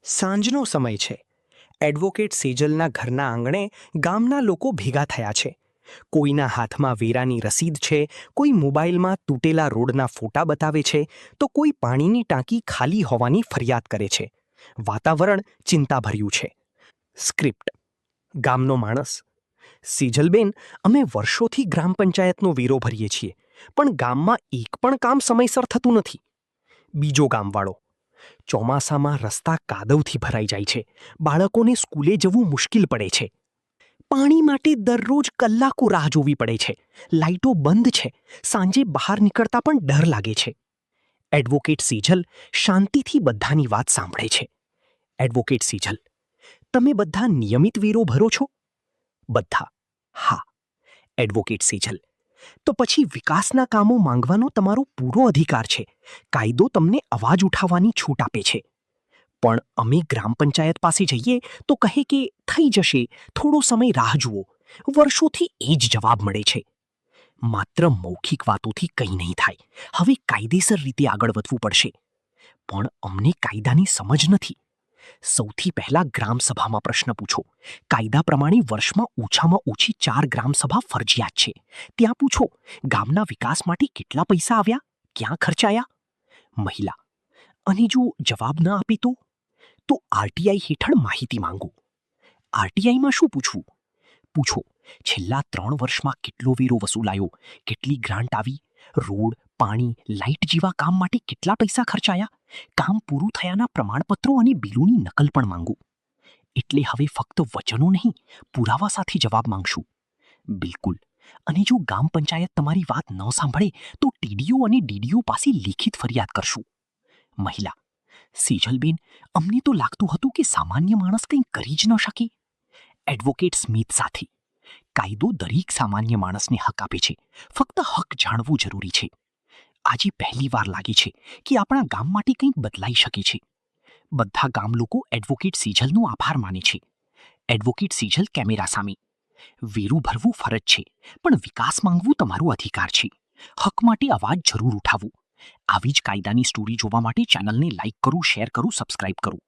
સાંજનો સમય છે. એડવોકેટ સેજલના ઘરના આંગણે ગામના લોકો ભેગા થયા છે. કોઈના હાથમાં વેરાની રસીદ છે, કોઈ મોબાઈલમાં તૂટેલા રોડના ફોટા બતાવે છે, તો કોઈ પાણીની ટાંકી ખાલી હોવાની ફરિયાદ કરે છે. વાતાવરણ ચિંતાભર્યું છે. સ્ક્રિપ્ટ: ગામનો માણસ. સેજલબેન, અમે વર્ષોથી ગ્રામ પંચાયતનો વેરો ભરીએ છીએ, પણ ગામમાં એક પણ કામ સમયસર થતું નથી. બીજો ગામવાળો: ચોમાસામાં રસ્તા કાદવથી ભરાઈ જાય છે, બાળકોને સ્કૂલે જવું મુશ્કેલ પડે છે. પાણી માટે દરરોજ કલાકો રાહ જોવી પડે છે, લાઇટો બંધ છે, સાંજે બહાર નીકળતા પણ ડર લાગે છે. એડવોકેટ સેજલ શાંતિથી બધાની વાત સાંભળે છે. એડવોકેટ સેજલ: તમે બધા નિયમિત વેરો ભરો છો? બધા: હા. એડવોકેટ સેજલ: તો પછી વિકાસના કામો માંગવાનો તમારો પૂરો અધિકાર છે. કાયદો તમને અવાજ ઉઠાવવાની છૂટ આપે છે. પણ અમે ગ્રામ પંચાયત પાસે જઈએ તો કહે કે થઈ જશે, થોડો સમય રાહ જુઓ. વર્ષોથી એ જ જવાબ મળે છે. માત્ર મૌખિક વાતોથી કંઈ નહીં થાય. હવે કાયદેસર રીતે આગળ વધવું પડશે. પણ અમને કાયદાની સમજ નથી. સૌથી પહેલા ગ્રામસભામાં પ્રશ્ન પૂછો. કાયદા પ્રમાણે વર્ષમાં ઓછામાં ઓછી 4 ગ્રામસભા ફરજિયાત છે. ત્યાં પૂછો, ગામના વિકાસ માટે કેટલા પૈસા આવ્યા, ક્યાં ખર્ચાયા? મહિલા: અને જો જવાબ ન આપે તો? તો આરટીઆઈ હેઠળ માહિતી માંગો. આરટીઆઈમાં શું પૂછવું? પૂછો, છેલ્લા 3 વર્ષમાં કેટલો વેરો વસૂલાયો, કેટલી ગ્રાન્ટ આવી, રોડ, પાણી, લાઇટ જેવા કામ માટે કેટલા પૈસા ખર્ચાયા, કામ પૂરું થયાના પ્રમાણપત્રો અને બિલોની નકલ પણ માંગો. એટલે હવે ફક્ત વચનો નહીં, પુરાવા સાથે જવાબ માંગશું. બિલકુલ. અને જો ગામ પંચાયત તમારી વાત ન સાંભળે તો ટીડીઓ અને ડીડીઓ પાસે લેખિત ફરિયાદ કરશું. મહિલા: સેજલબેન, અમને તો લાગતું હતું કે સામાન્ય માણસ કંઈ કરી જ ન શકે. એડવોકેટ સ્મિથ સાથે: કાયદો દરેક સામાન્ય માણસને હક આપે છે, ફક્ત હક જાણવું જરૂરી છે. આજે પહેલી વાર લાગે છે કે આપણા ગામ માટે કંઈક બદલાઈ શકે છે. બધા ગામ લોકો એડવોકેટ સેજલનો આભાર માને છે. એડવોકેટ સેજલ કેમેરા સામે: વેરું ભરવું ફરજ છે, પણ વિકાસ માંગવું તમારો અધિકાર છે. હક માટે અવાજ જરૂર ઉઠાવો. આવી જ કાયદાની સ્ટોરી જોવા માટે ચેનલને લાઇક કરો, શેર કરો, સબસ્ક્રાઇબ કરો.